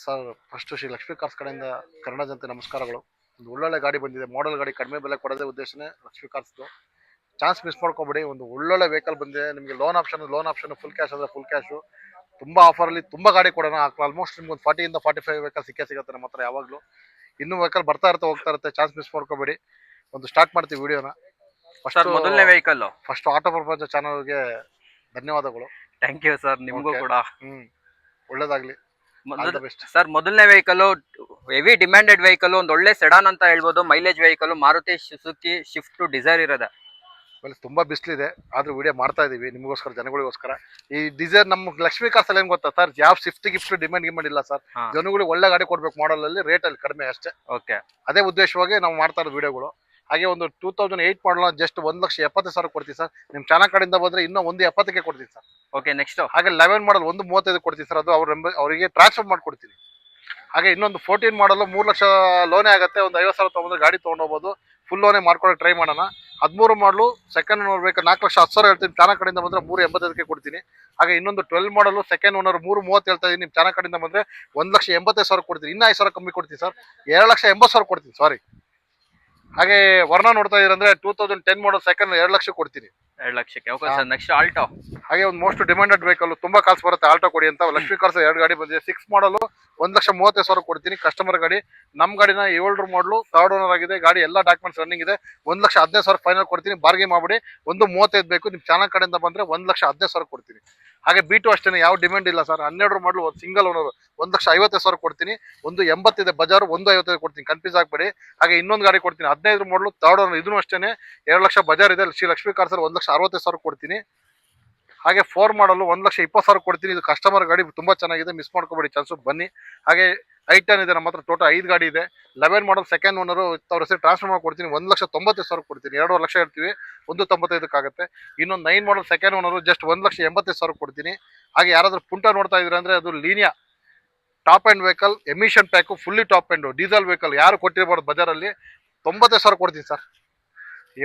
Sir first Shri Lakshmi cars ಕಡೆಯಿಂದ ಕನ್ನಡ ಜನತೆ ನಮಸ್ಕಾರಗಳು. ಒಂದು ಒಳ್ಳೊಳ್ಳೆ ಗಾಡಿ ಬಂದಿದೆ, ಮಾಡೆಲ್ ಗಾಡಿ ಕಡಿಮೆ ಬೆಲೆ ಕೊಡೋದೇ ಉದ್ದೇಶನೇ ಲಕ್ಷ್ಮೀ ಕಾರ್ಸ್ದು. ಚಾನ್ಸ್ ಮಿಸ್ ಮಾಡ್ಕೊಬೇಡಿ. ಒಂದು ಒಳ್ಳೊಳ್ಳೆ ವೆಹಿಕಲ್ ಬಂದಿದೆ ನಿಮಗೆ. ಲೋನ್ ಆಪ್ಷನ್ ಫುಲ್ ಕ್ಯಾಶ್ ಅಂದರೆ ಫುಲ್ ಕ್ಯಾಶು. ತುಂಬಾ ಆಫರಲ್ಲಿ ತುಂಬಾ ಗಾಡಿ ಕೊಡೋಣ. ಆಲ್ಮೋಸ್ಟ್ ನಿಮ್ಗೆ ಒಂದು 40 ಇಂದ 45 ವೆಹಿಕಲ್ ಸಿಗುತ್ತೆ ನಮ್ಮ ಹತ್ರ ಯಾವಾಗಲೂ. ಇನ್ನೂ ವೆಹಿಕಲ್ ಬರ್ತಾ ಇರುತ್ತೆ, ಹೋಗ್ತಾ ಇರುತ್ತೆ. ಚಾನ್ಸ್ ಮಿಸ್ ಮಾಡ್ಕೊಬೇಡಿ. ಒಂದು ಸ್ಟಾರ್ಟ್ ಮಾಡ್ತೀವಿ ವಿಡಿಯೋನ. ಸರ್ ಮೊದಲನೇ ವೆಹಿಕಲ್ ಫಸ್ಟ್ ಆಟೋ ಪ್ರಪಂಚ ಚಾನಲ್ಗೆ ಧನ್ಯವಾದಗಳು. ಥ್ಯಾಂಕ್ ಯು ಸರ್, ನಿಮಗೂ ಕೂಡ ಒಳ್ಳೇದಾಗ್ಲಿ. ಸರ್ ಮೊದಲನೇ ವೆಹಿಕಲ್ ಹೆವಿ ಡಿಮ್ಯಾಂಡೆಡ್ ವೆಹಿಕಲ್, ಒಂದು ಒಳ್ಳೆ ಸೆಡಾನ್ ಅಂತ ಹೇಳ್ಬೋದು. Mileage vehicle Maruti Suzuki Swift Dzire ಇರೋದೆ. ಆಮೇಲೆ ತುಂಬಾ ಬಿಸಿಲಿದೆ, ಆದ್ರೂ ವಿಡಿಯೋ ಮಾಡ್ತಾ ಇದೀವಿ ನಿಮಗೋಸ್ಕರ, ಜನಗಳಿಗೋಸ್ಕರ. ಈ ಡಿಸೈರ್ ನಮ್ಮ ಲಕ್ಷ್ಮೀ ಕಾರ್ಸ್ ಅಲ್ಲಿ ಏನ್ ಗೊತ್ತಾ ಸರ್, ಯಾವ ಗಿಫ್ಟ್ ಡಿಮ್ಯಾಂಡ್ ಇಲ್ಲ ಸರ್. ಜನಗಳಿಗೆ ಒಳ್ಳೆ ಗಾಡಿ ಕೊಡ್ಬೇಕು, ಮಾಡಲ್ ಅಲ್ಲಿ ರೇಟ್ ಅಲ್ಲಿ ಕಡಿಮೆ ಅಷ್ಟೇ. ಓಕೆ, ಅದೇ ಉದ್ದೇಶವಾಗಿ ನಾವು ಮಾಡ್ತಾ ಇರೋದು ವಿಡಿಯೋಗಳು. ಹಾಗೆ ಒಂದು 2008 ಮಾಡಲ್ ಜಸ್ಟ್ 1,70,000 ಕೊಡ್ತೀವಿ ಸರ್. ನಿಮ್ ಚಾನಲ್ ಕಡೆಯಿಂದ ಬಂದ್ರೆ ಇನ್ನೂ 1,70,000 ಕೊಡ್ತೀವಿ ಸರ್. ಓಕೆ, ನೆಕ್ಸ್ಟ್ ಹಾಗೆ 11 ಮಾಡಲ್ 1,35 ಕೊಡ್ತೀವಿ ಸರ್. ಅದು ಅವರಿಗೆ ಟ್ರಾನ್ಸ್ಫರ್ ಮಾಡ್ಕೊಡ್ತೀನಿ. ಹಾಗೆ ಇನ್ನೊಂದು 14 ಮಾಡಲ್ 3 ಲಕ್ಷ ಲೋನೇ ಆಗುತ್ತೆ. ಒಂದು 50,000 ತಗೊಂಡ್ರೆ ಗಾಡಿ ತೊಗೊಂಡೋಗ್ಬೋದು. ಫುಲ್ ಲೋನೇ ಮಾಡ್ಕೊಳಕ್ಕೆ ಟ್ರೈ ಮಾಡೋಣ. 13 ಮಾಡಲು ಸೆಕೆಂಡ್ ಓನರ್ ಬೇಕು, 4,10,000 ಹೇಳ್ತೀನಿ. ಚಾನಲ್ ಕಡೆಯಿಂದ ಬಂದ್ರೆ 3,85,000 ಕೊಡ್ತೀನಿ. ಹಾಗೆ ಇನ್ನೊಂದು 12 ಮಾಡಲು ಸೆಕೆಂಡ್ ಓನರ್ 3,30 ಹೇಳ್ತಾ ಇದೀನಿ. ನಿಮ್ ಚಾನಲ್ ಕಡೆಯಿಂದ ಬಂದ್ರೆ 1,80,000 ಕೊಡ್ತೀನಿ. ಇನ್ನೂ 5,000 ಕಮ್ಮಿ ಕೊಡ್ತೀನಿ ಸರ್. 2,80,000 ಕೊಡ್ತೀನಿ, ಸಾರಿ. ಹಾಗೆ ವರ್ಣ ನೋಡ್ತಾ ಇದೀರಂದ್ರೆ 2010 ಮಾಡಲ್ ಸೆಕೆಂಡ್ 2 ಲಕ್ಷ ಕೊಡ್ತೀನಿ. 2 ಲಕ್ಷಕ್ಕೆ. Okay sir, next Alto. ಹಾಗೆ ಒಂದು ಮೋಸ್ಟ್ ಡಿಮ್ಯಾಂಡೆಡ್ ವೆಹಿಕಲ್, ತುಂಬಾ ಕಾಲ್ಸ್ ಬರುತ್ತೆ ಆಲ್ಟೋ ಕೊಡಿ ಅಂತ. ಲಕ್ಷ್ಮೀ ಕಾರ್ಸ್ 2 ಗಾಡಿ ಬಂದಿದೆ. 6 ಮಾಡಲು 1,30,000 ಕೊಡ್ತೀನಿ. ಕಸ್ಟಮರ್ ಗಾಡಿ, ನಮ್ ಗಾಡಿನ 7 ಮಾಡಲು ಥರ್ಡ್ ಓನರ್ ಆಗಿದೆ. ಗಾಡಿ ಎಲ್ಲ ಡಾಕ್ಯುಮೆಂಟ್ಸ್ ರನ್ನಿಂಗ್ ಇದೆ. 1,15,000 ಫೈನಲ್ ಕೊಡ್ತೀನಿ. ಬಾರ್ಗೇನ್ ಮಾಡ್ಬಿಡಿ. 1,35 ಬೇಕು. ನಿಮ್ ಚಾನಲ್ ಕಡೆಯಿಂದ ಬಂದ್ರೆ 1,15,000 ಕೊಡ್ತೀನಿ. ಹಾಗೆ B2 ಅಷ್ಟೇ, ಯಾವ ಡಿಮ್ಯಾಂಡ್ ಇಲ್ಲ ಸರ್. 12 ಮಾಡಲು ಒಂದು ಸಿಂಗಲ್ ಓನರ್ 1,50,000 ಕೊಡ್ತೀನಿ. 1,80 ಇದೆ ಬಜಾರ್, 1,55 ಕೊಡ್ತೀನಿ. ಕನ್ಫ್ಯೂಸ್ ಆಗ್ಬೇಡಿ. ಹಾಗೆ ಇನ್ನೊಂದು ಗಾಡಿ ಕೊಡ್ತೀನಿ 15 ಮಾಡಲು ಥರ್ಡ್ ಓನರ್, ಇದನ್ನು ಅಷ್ಟೇ 2 ಲಕ್ಷ ಬಜಾರ್ ಇದೆ. ಶ್ರೀ ಲಕ್ಷ್ಮೀ ಕಾರ್ಸ್ 1,60,000 ಕೊಡ್ತೀನಿ. ಹಾಗೆ 4 ಮಾಡಲು 1,20,000 ಕೊಡ್ತೀನಿ. ಇದು ಕಸ್ಟಮರ್ ಗಾಡಿ, ತುಂಬಾ ಚೆನ್ನಾಗಿದೆ, ಮಿಸ್ ಮಾಡ್ಕೋಬೇಡಿ. ಚಾನ್ಸು ಬನ್ನಿ. ಹಾಗೆ I10 ಇದೆ ನಮ್ಮ ಹತ್ರ, ಟೋಟಲ್ 5 ಗಾಡಿ ಇದೆ. 11 ಮಾಡಲ್ ಸೆಕೆಂಡ್ ಓನರ್ ಅವ್ರ ಹೆಸರು ಟ್ರಾನ್ಸ್ಫರ್ ಮಾಡಿ ಕೊಡ್ತೀನಿ. 1,90,000 ಕೊಡ್ತೀನಿ. 2.5 ಲಕ್ಷ ಇರ್ತೀವಿ, 1,95 ಆಗುತ್ತೆ. ಇನ್ನೊಂದು 9 ಮಾಡಲ್ ಸೆಕೆಂಡ್ ಓನರ್ ಜಸ್ಟ್ 1,80,000 ಕೊಡ್ತೀನಿ. ಹಾಗೆ ಯಾರಾದ್ರೂ ಪುಂಟ ನೋಡ್ತಾ ಇದ್ರೆ ಅಂದ್ರೆ ಅದು Linea top end vehicle, emission pack, fully top end diesel vehicle, ಯಾರು ಕೊಟ್ಟಿರಬಾರ್ದು ಬಜಾರಲ್ಲಿ. 95,000 ಕೊಡ್ತೀನಿ ಸರ್.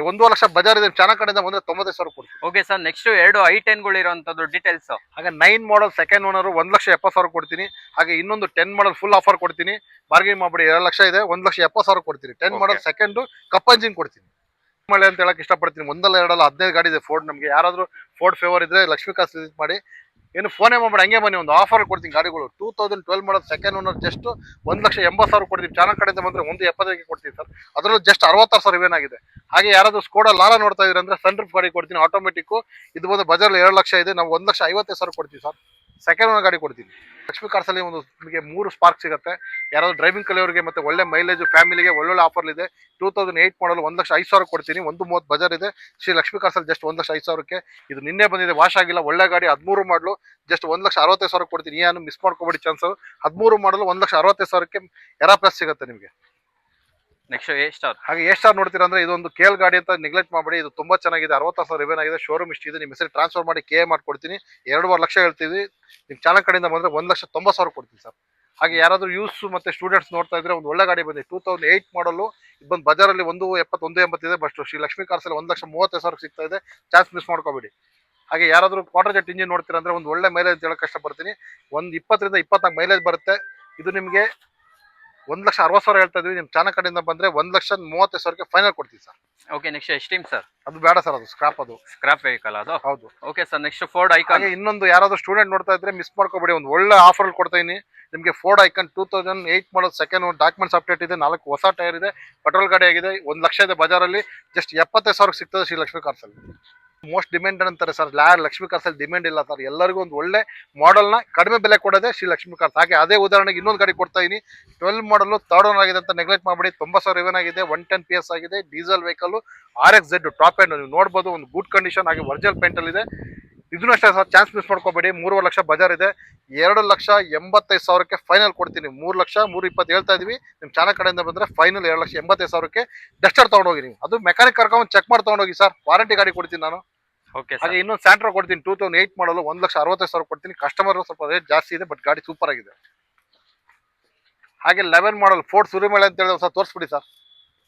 1 ಲಕ್ಷ ಬಜಾರ್ ಇದೆ. ಚಾನಲ್ ಕಡೆಯಿಂದ ಬಂದ್ರೆ 95,000 ಕೊಡ್ತೀನಿ. ಓಕೆ ಸರ್, ನೆಕ್ಸ್ಟ್ 2 I10 ಇರುವಂತದ್ದು ಡೀಟೇಲ್ಸ್. ಹಾಗೆ 9 ಮಾಡಲ್ ಸೆಕೆಂಡ್ ಓನರ್ 1,70,000 ಕೊಡ್ತೀನಿ. ಹಾಗೆ ಇನ್ನೊಂದು 10 ಮಾಡಲ್ ಫುಲ್ ಆಫರ್ ಕೊಡ್ತೀನಿ. ಬಾರ್ಗೇನ್ ಮಾಡ್ಬಿಡಿ. 2 ಲಕ್ಷ ಇದೆ, 1,70,000 ಕೊಡ್ತೀನಿ. 10 ಮಾಡಲ್ ಸೆಕೆಂಡ್ ಕಪ್ ಇಂಜಿನ್ ಕೊಡ್ತೀನಿ. ಮಳೆ ಅಂತ ಹೇಳಕ್ ಇಷ್ಟಪಡ್ತೀನಿ. 1-2 15 ಗಾಡಿ ಇದೆ ಫೋರ್ಡ್. ನಮಗೆ ಯಾರಾದ್ರೂ ಫೋರ್ಡ್ ಫೇವರ್ ಇದ್ರೆ ಲಕ್ಷ್ಮೀ ಕಾರ್ಸ್ ವಿಸಿಟ್ ಮಾಡಿ. ಏನು ಫೋನೇ ಮಾಡ್ಬೇಡಿ, ಹಂಗೆ ಬನ್ನಿ. ಒಂದು ಆಫರ್ ಕೊಡ್ತೀನಿ ಗಾಡಿಗಳು. 2012 ಮಾಡಲ್ ಸೆಕೆಂಡ್ ಓನರ್ ಜಸ್ಟ್ 1,80,000 ಕೊಡ್ತೀವಿ. ಚಾನಲ್ ಕಡೆಯಿಂದ ಬಂದ್ರೆ 1,70,000 ಕೊಡ್ತೀವಿ ಸರ್. ಅದರಲ್ಲೂ ಜಸ್ಟ್ 66,000 ಏನಾಗಿದೆ. ಹಾಗೆ ಯಾರಾದ್ರೂ ಸ್ಕೋಡಾ ಲಾರಾ ನೋಡ್ತಾ ಇದ್ರೆ ಅಂದ್ರೆ ಸನ್ ರೂಫ್ ಗಾಡಿ ಕೊಡ್ತೀನಿ, ಆಟೋಮೆಟಿಕ್. ಇದು ಬಂದು ಬಜಾರ್ 2 ಲಕ್ಷ ಇದೆ, ನಾವು 1,50,000 ಕೊಡ್ತೀವಿ ಸರ್. ಸೆಕೆಂಡ್ ಓನರ್ ಗಾಡಿ ಕೊಡ್ತೀನಿ. ಲಕ್ಷ್ಮೀ ಕಾರ್ಸ್ ಅಲ್ಲಿ ಒಂದು ನಿಮಗೆ 3 ಸ್ಪಾರ್ಕ್ ಸಿಗುತ್ತೆ. ಯಾರಾದ್ರೂ ಡ್ರೈವಿಂಗ್ ಕಲಿಯೋರಿಗೆ ಮತ್ತೆ ಒಳ್ಳೆ ಮೈಲೇಜ್ ಫ್ಯಾಮಿಲಿಗೆ ಒಳ್ಳೊಳ್ಳೆ ಆಫರ್ ಇದೆ. 2008 ಮಾಡಲ್ 1,05,000 ಕೊಡ್ತೀನಿ. 1,30 ಬಜಾರ್ ಇದೆ. ಶ್ರೀ ಲಕ್ಷ್ಮೀ ಕಾರ್ಸ್ ಅಲ್ಲಿ ಜಸ್ಟ್ 1,05,000. ಇದು ನಿನ್ನೆ ಬಂದಿದೆ, ವಾಶ್ ಆಗಿಲ್ಲ, ಒಳ್ಳೆ ಗಾಡಿ. 13 ಮಾಡಲು ಜಸ್ಟ್ 1,65,000 ಕೊಡ್ತೀನಿ. ಏನು ಮಿಸ್ ಮಾಡ್ಕೋಬೇಡಿ ಚಾನ್ಸ್. 13 ಮಾಡಲು 1,65,000 ಎರಾ ಪ್ಲಸ್ ಸಿಗುತ್ತೆ ನಿಮಗೆ. Next A star. ಹಾಗೆ ಎ ಸ್ಟಾರ್ ನೋಡ್ತೀರಾ ಅಂದ್ರೆ ಇದೊಂದು ಕೇಲ್ ಗಾಡಿ ಅಂತ ನೆಗ್ಲೆಕ್ಟ್ ಮಾಡಬೇಡಿ. ಇದು ತುಂಬಾ ಚೆನ್ನಾಗಿದೆ. 66,000 ರಿವೇನ್ ಆಗಿದೆ. ಶೋರೂಮ್ ಇಷ್ಟಿದೆ. ನಿಮ್ಮ ಹೆಸರು ಟ್ರಾನ್ಸ್ಫರ್ ಮಾಡಿ KA ಮಾಡ್ಕೊಡ್ತೀನಿ. 2.5 ಲಕ್ಷ ಹೇಳ್ತೀವಿ. ನಿಮ್ಮ ಚಾನಲ್ ಕಡೆಯಿಂದ ಬಂದ್ರೆ 1,90,000 ಕೊಡ್ತೀನಿ ಸರ್. ಹಾಗೆ ಯಾರಾದ್ರೂ ಯೂಸ್ ಮತ್ತೆ ಸ್ಟೂಡೆಂಟ್ಸ್ ನೋಡ್ತಾ ಇದ್ರೆ ಒಂದು ಒಳ್ಳೆ ಗಾಡಿ ಬಂದಿದೆ. 2008 ಮಾಡಲು ಇದು ಬಂದು ಬಜಾರಲ್ಲಿ 1,70,180 ಇದೆ. ಬಟ್ ಶ್ರೀ ಲಕ್ಷ್ಮೀ ಕಾರ್ಸ್ ಅಲ್ಲಿ 1,30,000 ಸಿಗ್ತಾ ಇದೆ. ಚಾನ್ಸ್ ಮಿಸ್ ಮಾಡ್ಕೋಬೇಡಿ. ಹಾಗೆ ಯಾರಾದ್ರೂ ಕ್ವಾರ್ಟರ್ ಜೆಟ್ ಇಂಜಿನ್ ನೋಡ್ತೀರಾ ಅಂದ್ರೆ ಒಂದು ಒಳ್ಳೆ ಮೈಲೇಜ್ ಹೇಳಕ್ ಕಷ್ಟಪಡ್ತೀನಿ. 20 ರಿಂದ 24 ಮೈಲೇಜ್ ಬರುತ್ತೆ. ಇದು ನಿಮಗೆ 1,60,000 ಹೇಳ್ತಾ ಇದೀವಿ. ನಿಮ್ ಚಾನಲ್ ಕಡೆಯಿಂದ ಬಂದ್ರೆ 1,30,000 ಫೈನಲ್ ಕೊಡ್ತೀವಿ sir. Okay, next esteem sir. ಅದು ಬೇಡ ಸರ್, ಅದು ಸ್ಕ್ರಾಪ್, ಅದು ಸ್ಕ್ರಾಪ್ ವೆಹಿಕಲ್ ಅದು. ಹೌದು. Okay sir, next Ford icon. ಹಾಗೆ ಇನ್ನೊಂದು ಯಾರಾದ್ರೂ ಸ್ಟೂಡೆಂಟ್ ನೋಡ್ತಾ ಇದ್ರೆ ಮಿಸ್ ಮಾಡ್ಕೋಬೇಡಿ. ಒಂದು ಒಳ್ಳೆ ಆಫರ್ ಕೊಡ್ತಾ ಇದೀನಿ ನಿಮಗೆ. Ford icon 2008 model second documents update ಇದೆ. 4 ಹೊಸ ಟೈರ್ ಇದೆ. ಪೆಟ್ರೋಲ್ ಗಾಡಿ ಆಗಿದೆ. 1 ಲಕ್ಷ ಇದೆ ಬಜಾರಲ್ಲಿ. ಜಸ್ಟ್ 75,000 ಸಿಗ್ತದೆ ಶ್ರೀ ಲಕ್ಷ್ಮೀ ಕಾರ್ಸ್ ಅಲ್ಲಿ. ಮೋಸ್ಟ್ ಡಿಮ್ಯಾಂಡೆಡ್ ಅಂತಾರೆ ಸರ್. ಲಕ್ಷ್ಮೀ ಕಾರ್ಸ್ ಅಲ್ಲಿ ಡಿಮ್ಯಾಂಡ್ ಇಲ್ಲ ಸರ್. ಎಲ್ಲರಿಗೂ ಒಂದು ಒಳ್ಳೆ ಮಾಡೆಲ್ ನ ಕಡಿಮೆ ಬೆಲೆ ಕೊಡೋದೇ ಶ್ರೀ ಲಕ್ಷ್ಮೀ ಕಾರ್ಸ್. ಹಾಗೆ ಅದೇ ಉದಾಹರಣೆಗೆ ಇನ್ನೊಂದು ಗಾಡಿ ಕೊಡ್ತಾ ಇದೀನಿ. 12 ಮಾಡಲ್ ಥರ್ಡ್ ಓನರ್ ಆಗಿದೆ ಅಂತ ನೆಗ್ಲೆಕ್ಟ್ ಮಾಡಬೇಡಿ. 90,000 ರಿವೇನ್ ಆಗಿದೆ. 110 PS ಆಗಿದೆ. Diesel vehicle, RXZ top end. ನೀವು ನೋಡಬಹುದು, ಒಂದು ಗುಡ್ ಕಂಡೀಷನ್. ಹಾಗೆ ಒರಿಜಿನಲ್ ಪೇಂಟ್ ಅಲ್ಲಿ ಇದೆ. ಇದನ್ನು ಅಷ್ಟೇ ಸರ್, ಚಾನ್ಸ್ ಮಿಸ್ ಮಾಡ್ಕೋಬೇಡಿ. 3.5 ಲಕ್ಷ ಬಜಾರ್ ಇದೆ. 2,85,000 ಫೈನಲ್ ಕೊಡ್ತೀನಿ. 3 ಲಕ್ಷ 320 ಹೇಳ್ತಾ ಇದೀವಿ. ನಿಮ್ ಚಾನಲ್ ಕಡೆಯಿಂದ ಬಂದ್ರೆ ಫೈನಲ್ 2,85,000 ಡಸ್ಟರ್ ತಗೊಂಡೋಗಿ. ನೀವು ಅದು ಮೆಕ್ಯಾನಿಕ್ ಕರ್ಕೊಂಡು ಚೆಕ್ ಮಾಡಿ ತಗೊಂಡೋಗಿ ಸರ್. ವಾರಂಟಿ ಗಾಡಿ ಕೊಡ್ತೀನಿ ನಾನು. ಓಕೆ, ಹಾಗೆ ಇನ್ನೊಂದು ಸ್ಯಾಂಟ್ರೋ ಕೊಡ್ತೀನಿ. 2008 ಮಾಡಲು 1,65,000 ಕೊಡ್ತೀನಿ. ಕಸ್ಟಮರ್ ಸ್ವಲ್ಪ ರೇಟ್ ಜಾಸ್ತಿ ಇದೆ, ಬಟ್ ಗಾಡಿ ಸೂಪರ್ ಆಗಿದೆ. ಹಾಗೆ 11 ಮಾಡಲ್ ಫೋರ್ಡ್ ಸುರಿಮಳೆ ಅಂತ ಹೇಳಿ ಸರ್, ತೋರಿಸ್ಬಿಡಿ ಸರ್.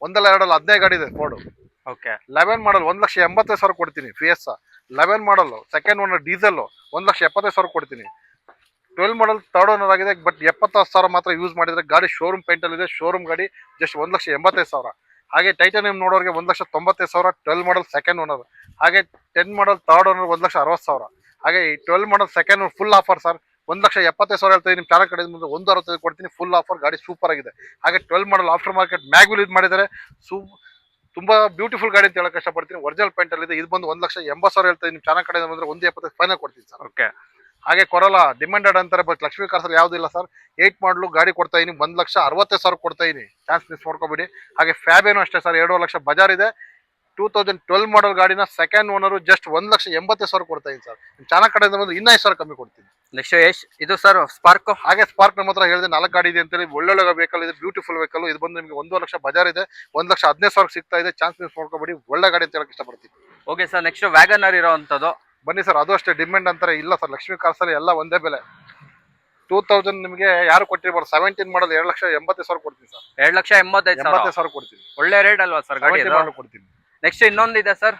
1-2 15 ಗಾಡಿ ಇದೆ ಫೋರ್ಡ್. ಓಕೆ, 11 ಮಾಡಲ್ 1,85,000 ಕೊಡ್ತೀನಿ. Fiesta 11 ಮಾಡಲ್ ಸೆಕೆಂಡ್ ಓನರ್ ಡೀಸೆಲ್ 1,70,000 ಕೊಡ್ತೀನಿ. 12 ಮಾಡಲ್ ಥರ್ಡ್ ಓನರ್ ಆಗಿದೆ, ಬಟ್ 70,000 ಮಾತ್ರ ಯೂಸ್ ಮಾಡಿದ್ರೆ. ಗಾಡಿ ಶೋರೂಮ್ ಪೇಂಟಲ್ಲಿ ಇದೆ, ಶೋರೂಮ್ ಗಾಡಿ ಜಸ್ಟ್ 1,85,000. ಹಾಗೆ ಟೈಟಾನಿಯಂ ನೋಡೋರಿಗೆ 1,95,000 12 ಮಾಡಲ್ ಸೆಕೆಂಡ್ ಓನರ್. ಹಾಗೆ 10 ಮಾಡಲ್ ಥರ್ಡ್ ಓನರ್ 1,60,000. ಹಾಗೆ ಈ 12 ಮಾಡಲ್ second owner full offer sir, 1,75,000 ಹೇಳ್ತೀವಿ. ನಿಮ್ಮ ಚಾನಲ್ ಕಡೆ ಮುಂದೆ 1,60 ಕೊಡ್ತೀನಿ, ಫುಲ್ ಆಫರ್. ಗಾಡಿ ಸೂಪರ್ ಆಗಿದೆ. ಹಾಗೆ 12 ಮಾಡಲ್ ಆಫ್ಟರ್ ಮಾರ್ಕೆಟ್ ಮ್ಯಾಗ್ವಿಲ್ ಇದು ಮಾಡಿದ್ದಾರೆ. ತುಂಬಾ ಬ್ಯೂಟಿಫುಲ್ ಗಾಡಿ ಅಂತ ಹೇಳಕ್ ಇಷ್ಟಪಡ್ತೀನಿ. ಒರಿಜಿನಲ್ ಪೇಂಟಲ್ಲಿ ಇದೆ. ಇದು ಬಂದು 1,80,000 ಹೇಳ್ತೀವಿ. ನಿಮ್ಮ ಚಾನಲ್ ಕಡೆ ಬಂದ್ರೆ 1,75 ಫೈನಲ್ ಕೊಡ್ತೀನಿ ಸರ್. ಓಕೆ. ಹಾಗೆ ಕೊರೋಲಾ ಡಿಮ್ಯಾಂಡೆಡ್ ಅಂತಾರೆ, ಬಟ್ ಲಕ್ಷ್ಮೀ ಕಾರ್ಸಲ್ಲಿ ಯಾವುದಿಲ್ಲ ಸರ್. 8 ಮಾಡಲು ಗಾಡಿ ಕೊಡ್ತಾ ಇದೀನಿ, 1,60,000 ಕೊಡ್ತಾ ಇದೀನಿ. ಚಾನ್ಸ್ ಮಿಸ್ ಮಾಡ್ಕೋಬೇಡಿ. ಹಾಗೆ ಫ್ಯಾಬೇನು ಅಷ್ಟೇ ಸರ್, 2 ಲಕ್ಷ ಬಜಾರ್ ಇದೆ. 2012 ಮಾಡಲ್ ಗಾಡಿನ ಸೆಕೆಂಡ್ ಓನರು ಜಸ್ಟ್ 1,80,000 ಕೊಡ್ತಾ ಇದೀನಿ ಸರ್. ನಿಮ್ಮ ಚಾನಲ್ ಕಡೆಯಿಂದ ಬಂದು 5,000 ಕಮ್ಮಿ ಕೊಡ್ತೀನಿ. ನೆಕ್ಸ್ಟ್ ಇದು ಸರ್ ಸ್ಪಾರ್ಕ್. ಹಾಗೆ ಸ್ಪಾರ್ಕ್ ನಮ್ಮ ಹತ್ರ ಹೇಳಿದೆ 4 ಗಾಡಿ ಇದೆ ಅಂತೇಳಿ. ಒಳ್ಳೊಳ್ಳೆ ವೆಹಿಕಲ್ ಇದೆ, ಬ್ಯೂಟಿಫುಲ್ ವೆಹಿಕಲ್. ಇದು ಬಂದು ನಿಮಗೆ 1 ಲಕ್ಷ ಬಜಾರ್ ಇದೆ, 1,15,000 ಸಿಗ್ತಾ ಇದೆ. ಚಾನ್ಸ್ ಮಿಸ್ ಮಾಡ್ಕೋಬೇಡಿ, ಒಳ್ಳೆ ಗಾಡಿ ಅಂತ ಹೇಳಕ್ ಇಷ್ಟಪಡ್ತೀನಿ. ಓಕೆ ಸರ್, ನೆಕ್ಸ್ಟ್ ವ್ಯಾಗನರ್ ಇರೋವಂಥದ್ದು ಬನ್ನಿ ಸರ್, ಅದು ಅಷ್ಟೇ ಡಿಮ್ಯಾಂಡ್ ಅಂತಾರೆ. ಇಲ್ಲ ಸರ್, ಲಕ್ಷ್ಮೀ ಕಾರ್ಸಲ್ಲಿ ಎಲ್ಲ ಒಂದೇ ಬೆಲೆ. 2000 ನಿಮಗೆ ಯಾರು ಕೊಟ್ಟಿರ್ಬೋದು. 17 ಮಾಡಲ್ 2,80,000 ಕೊಡ್ತೀನಿ ಸರ್. 2,85,000 80,000 ಕೊಡ್ತೀನಿ. ಒಳ್ಳೆ ರೇಟ್ ಅಲ್ವಾ ಸರ್ ಗಾಡಿ? 17 ಮಾಡಲ್ ಕೊಡ್ತೀನಿ. ನೆಕ್ಸ್ಟ್ ಇನ್ನೊಂದು ಇದೆ ಸರ್.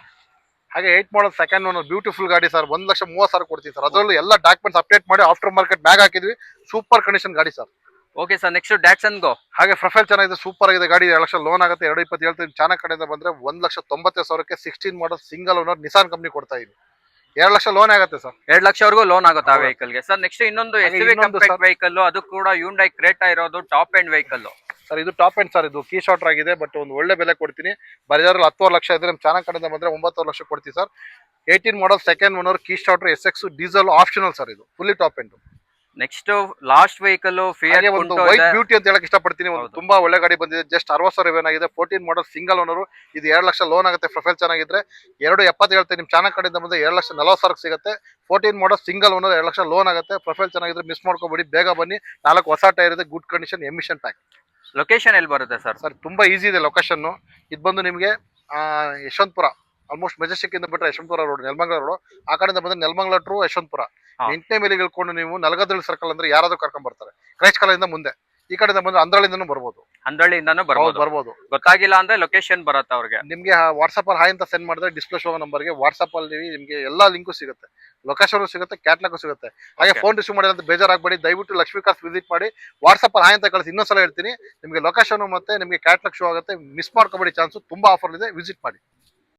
ಹಾಗೆ 8 ಮಾಡಲ್ ಸೆಕೆಂಡ್ ಓನರ್ ಬ್ಯೂಟಿಫುಲ್ ಗಾಡಿ ಸರ್, 1,30,000 ಕೊಡ್ತೀನಿ ಸರ್. ಅದರಲ್ಲೂ ಎಲ್ಲ ಡಾಕ್ಯುಮೆಂಟ್ಸ್ ಅಪ್ಡೇಟ್ ಮಾಡಿ ಆಫ್ಟರ್ ಮಾರ್ಕೆಟ್ ಬ್ಯಾಗ್ ಹಾಕಿದ್ವಿ. ಸೂಪರ್ ಕಂಡೀಷನ್ ಗಾಡಿ ಸರ್. ಓಕೆ ಸರ್, ನೆಕ್ಸ್ಟ್ ಡ್ಯಾಟ್ಸನ್ ಗೋ. ಹಾಗೆ ಪ್ರೊಫೈಲ್ ಚೆನ್ನಾಗಿದೆ, ಸೂಪರ್ ಆಗಿದೆ ಗಾಡಿ. 2 ಲಕ್ಷ ಲೋನ್ ಆಗುತ್ತೆ. 2,20 ಹೇಳ್ತೀನಿ. ಚಾನಲ್ ಕಡೆಯಿಂದ ಬಂದ್ರೆ 1,90,000ಕ್ಕೆ 16 model single owner Nissan company ಕೊಡ್ತಾ ಇದೀನಿ. 2 ಲಕ್ಷ ಲೋನ್ ಆಗುತ್ತೆ ಸರ್. 2 ಲಕ್ಷವರೆಗೂ ಲೋನ್ ಆಗುತ್ತೆ ಆ ವೆಹಿಕಲ್ ಗೆ ಸರ್. ನೆಕ್ಸ್ಟ್ ಇನ್ನೊಂದು ಹಾಗೆ SUV ಇನ್ನೊಂದು ಕಂಪ್ಯಾಕ್ಟ್ ಸರ್. ವೆಹಿಕಲ್, ಅದು ಕೂಡ ಹ್ಯುಂಡೈ ಕ್ರೇಟಾ ಇರೋದು, ಟಾಪ್ ಎಂಡ್ ವೆಹಿಕಲ್ ಸರ್. ಇದು ಟಾಪ್ ಎಂಡ್ ಸರ್. ಇದು ಕೀ ಶಾರ್ಟರ್ ಆಗಿದೆ, ಬಟ್ ಒಂದು ಒಳ್ಳೆ ಬೆಲೆ ಕೊಡ್ತೀನಿ. ಬಜಾರಲ್ಲಿ 10 ಲಕ್ಷ ಇದ್ರೆ ನಮ್ಮ ಚಾನಲ್ ಕಡೆಯಿಂದ ಬಂದ್ರೆ 9 ಲಕ್ಷ ಕೊಡ್ತೀವಿ ಸರ್. 18 ಮಾಡಲ್ ಸೆಕೆಂಡ್ ಓನರ್ ಕೀ ಶಾರ್ಟರ್ SX ಡೀಸೆಲ್ ಆಪ್ಷನಲ್ ಸರ್. ಇದು fully top end. Next last vehicle Fiat ಹಾಗೆ ಒಂದು ವೈಟ್ ಬ್ಯೂಟಿ ಅಂತ ಹೇಳಕ್ ಇಷ್ಟಪಡ್ತೀನಿ. ಒಂದು ತುಂಬಾ ಒಳ್ಳೆ ಗಾಡಿ ಬಂದಿದೆ, ಜಸ್ಟ್ 60,000 ಏನಾಗಿದೆ. 14 ಮಾಡಲ್ ಸಿಂಗಲ್ ಓನರ್. ಇದು 2 ಲಕ್ಷ ಲೋನ್ ಆಗುತ್ತೆ. ಪ್ರೊಫೈಲ್ ಚೆನ್ನಾಗಿದ್ರೆ 2,70 ಹೇಳ್ತೀನಿ. ನಿಮ್ಮ ಚಾನಲ್ ಕಡೆಯಿಂದ ಬಂದ್ರೆ 2,40,000 ಸಿಗುತ್ತೆ. 14 model single owner 2 lakh loan ಆಗುತ್ತೆ. ಪ್ರೊಫೈಲ್ ಚೆನ್ನಾಗಿದ್ರೆ ಮಿಸ್ ಮಾಡ್ಕೋಬೇಡಿ, ಬೇಗ ಬನ್ನಿ. 4 ಹೊಸ ಟೈರ್ ಇದೆ, good condition, emission pack. Location ಎಲ್ಲಿ ಬರುತ್ತೆ ಸರ್? ಸರ್ ತುಂಬಾ ಈಸಿ ಇದೆ ಲೊಕೇಶನ್. ಇದು ಬಂದು ನಿಮಗೆ ಯಶವಂತಪುರ, ಆಲ್ಮೋಸ್ಟ್ ಮೆಜೆಸ್ಟಿಕ್ ಇಂದ ಬಿಟ್ಟರೆ ಯಶವಂತಪುರ ರೋಡ್, ನೆಲಮಂಗಲ ರೋಡ್. ಆ ಕಡೆಯಿಂದ ಬಂದ್ರೆ ನೆಲಮಂಗಲ ಟು ಯಶವಂತಪುರ. 8ನೇ ಮೇಲೆ ಇಳ್ಕೊಂಡು ನೀವು ನಲಗದಳ್ಳಿ ಸರ್ಕಲ್ ಅಂದ್ರೆ ಯಾರಾದ್ರೂ ಕರ್ಕೊಂಡ್ ಬರ್ತಾರೆ. ಕ್ರೈಸ್ಟ್ ಕಾಲೇಜಿಂದ ಮುಂದೆ. ಈ ಕಡೆಯಿಂದ ಬಂದ್ರೆ ಅಂದ್ರಳ್ಳಿಂದನೂ ಬರ್ಬೋದು. ಅಂದ್ರಳ್ಳಿಯಿಂದನೂ ಬರ್ಬೋದು. ಗೊತ್ತಾಗಿಲ್ಲ ಅಂದ್ರೆ ಲೊಕೇಶನ್ ಬರುತ್ತೆ ಅವ್ರಿಗೆ. ನಿಮ್ಗೆ ವಾಟ್ಸ್ಆಪ್ ಅಲ್ಲಿ ಹಾಯ್ ಅಂತ ಸೆಂಡ್ ಮಾಡಿದ್ರೆ ಡಿಸ್ಪ್ಲೇ ಶೋ ನಂಬರ್ಗೆ ವಾಟ್ಸ್ಆಪ್ ಅಲ್ಲಿ ನಿಮ್ಗೆ ಎಲ್ಲಾ ಲಿಂಕು ಸಿಗುತ್ತೆ, ಲೊಕೇಶನ್ ಸಿಗುತ್ತೆ, ಕ್ಯಾಟ್ಲಾಗು ಸಿಗುತ್ತೆ. ಹಾಗೆ ಫೋನ್ ರಿಸೀವ್ ಮಾಡಿದ್ರೆ ಅಂತ ಬೇಜಾರಾಗಬೇಡಿ. ದಯವಿಟ್ಟು ಲಕ್ಷ್ಮೀ ಕಾರ್ಸ್ ವಿಸಿಟ್ ಮಾಡಿ. ವಾಟ್ಸ್ಆಪ್ ಅಲ್ಲಿ ಹಾಯ್ ಅಂತ ಕಳಿಸಿ. ಇನ್ನೊಂದ್ಸಲ ಹೇಳ್ತೀನಿ, ನಿಮ್ಗೆ ಲೊಕೇಶನ್ ಮತ್ತೆ ನಿಮ್ಗೆ ಕ್ಯಾಟ್ಲಾಗ್ ಶೋ ಆಗುತ್ತೆ. ಮಿಸ್ ಮಾಡ್ಕೋಬೇಡಿ, ಚಾನ್ಸ್ ತುಂಬಾ ಆಫರ್ ಇದೆ. ವಿಸಿಟ್ ಮಾಡಿ.